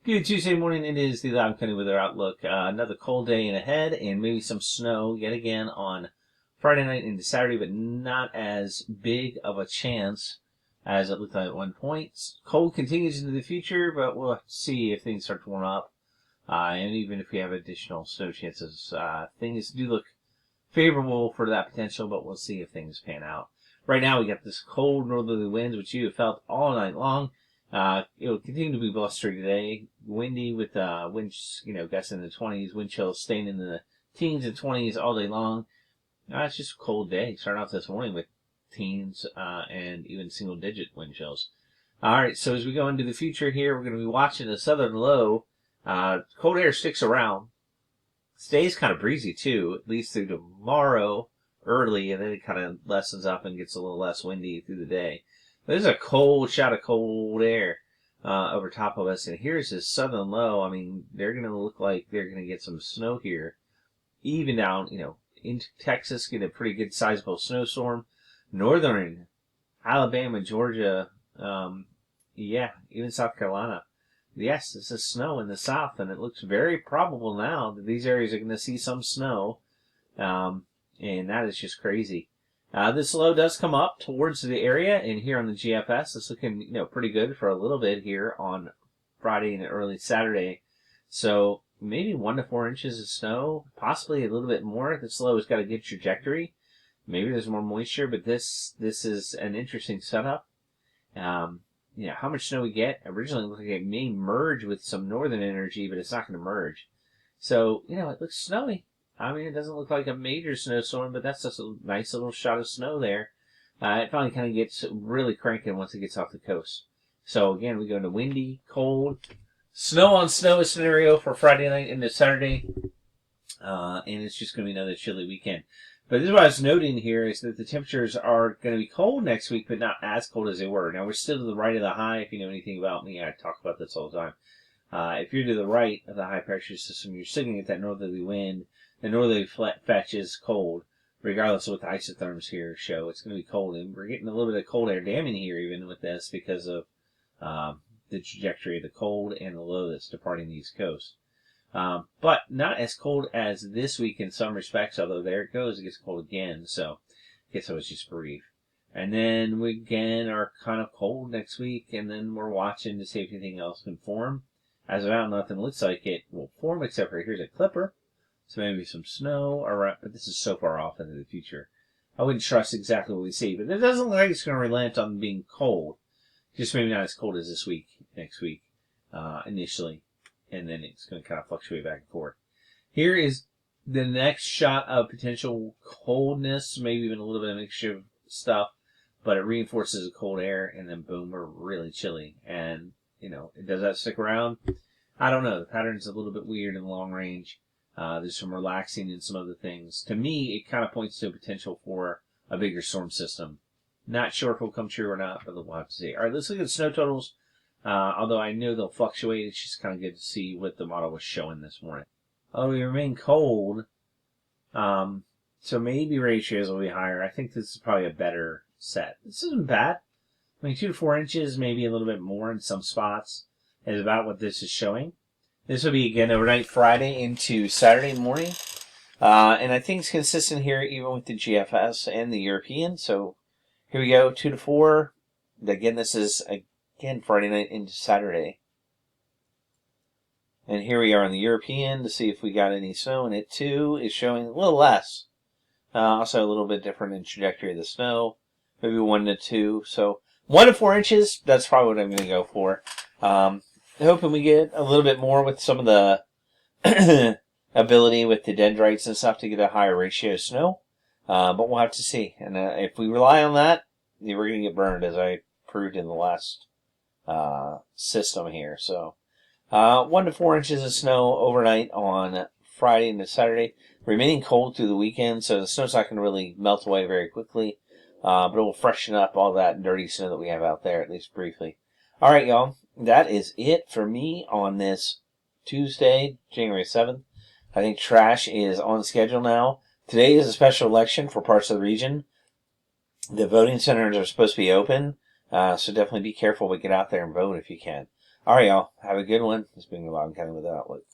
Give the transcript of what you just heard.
Good Tuesday morning. It is the Loudoun County Weather Outlook. Another cold day in ahead, and maybe some snow yet again on Friday night into Saturday, but not as big of a chance as it looked like at one point. Cold continues into the future, but we'll have to see if things start to warm up, and even if we have additional snow chances. Things do look favorable for that potential, but we'll see if things pan out. Right now, we got this cold northerly winds, which you have felt all night long. It will continue to be blustery today, windy with winds, gusts in the 20s, wind chills staying in the teens and 20s all day long. It's just a cold day. Starting off this morning with teens and even single-digit wind chills. All right, so as we go into the future here, we're going to be watching the southern low. Cold air sticks around. Stays kind of breezy, too, at least through tomorrow early, and then it kind of lessens up and gets a little less windy through the day. There's a cold shot of cold air over top of us, and here's this southern low. I mean, they're going to look like they're going to get some snow here. Even down, into Texas, get a pretty good sizable snowstorm. Northern Alabama, Georgia, even South Carolina. Yes, this is snow in the south, and it looks very probable now that these areas are going to see some snow, and that is just crazy. This low does come up towards the area, and here on the GFS, it's looking, pretty good for a little bit here on Friday and early Saturday. So maybe 1 to 4 inches of snow, possibly a little bit more. This low has got a good trajectory. Maybe there's more moisture, but this is an interesting setup. How much snow we get? Originally, it looked like it may merge with some northern energy, but it's not going to merge. So, it looks snowy. I mean, it doesn't look like a major snowstorm, but that's just a nice little shot of snow there. It finally kind of gets really cranking once it gets off the coast. So, again, we go into windy, cold, snow on snow scenario for Friday night into Saturday. And it's just going to be another chilly weekend. But this is what I was noting here is that the temperatures are going to be cold next week, but not as cold as they were. Now, we're still to the right of the high. If you know anything about me, I talk about this all the time. If you're to the right of the high pressure system, you're still going to get that northerly wind. The northerly fetch is cold, regardless of what the isotherms here show. It's going to be cold, and we're getting a little bit of cold air damming here even with this because of the trajectory of the cold and the low that's departing the East Coast. But not as cold as this week in some respects, although there it goes, it gets cold again, so I guess I was just brief. And then we again are kind of cold next week, and then we're watching to see if anything else can form. As of now, nothing looks like it will form except for here's a clipper. So maybe some snow around, but this is so far off into the future. I wouldn't trust exactly what we see, but it doesn't look like it's going to relent on being cold. Just maybe not as cold as this week, next week, initially. And then it's going to kind of fluctuate back and forth. Here is the next shot of potential coldness, maybe even a little bit of mixture of stuff, but it reinforces the cold air, and then boom, we're really chilly. And, does that stick around? I don't know. The pattern's a little bit weird in the long range. There's some relaxing in some other things. To me, it kind of points to a potential for a bigger storm system. Not sure if it'll come true or not, but we'll have to see. All right, let's look at the snow totals. Although I know they'll fluctuate, it's just kind of good to see what the model was showing this morning. We remain cold, so maybe ratios will be higher. I think this is probably a better set. This isn't bad. I mean, 2 to 4 inches, maybe a little bit more in some spots, is about what this is showing. This will be, again, overnight Friday into Saturday morning. And I think it's consistent here even with the GFS and the European. So here we go, 2 to 4. Again, this is, Friday night into Saturday. And here we are on the European to see if we got any snow. And it, too, is showing a little less. Also a little bit different in trajectory of the snow. Maybe 1 to 2. So 1 to 4 inches, that's probably what I'm going to go for. Hoping we get a little bit more with some of the ability with the dendrites and stuff to get a higher ratio of snow. But we'll have to see. And if we rely on that, we're going to get burned, as I proved in the last system here. So 1 to 4 inches of snow overnight on Friday into Saturday. Remaining cold through the weekend, so the snow's not going to really melt away very quickly. But it will freshen up all that dirty snow that we have out there, at least briefly. All right, y'all. That is it for me on this Tuesday, January 7th. I think trash is on schedule now. Today is a special election for parts of the region. The voting centers are supposed to be open, so definitely be careful, but get out there and vote if you can. All right, y'all. Have a good one. This being the Loudoun County Weather Outlook.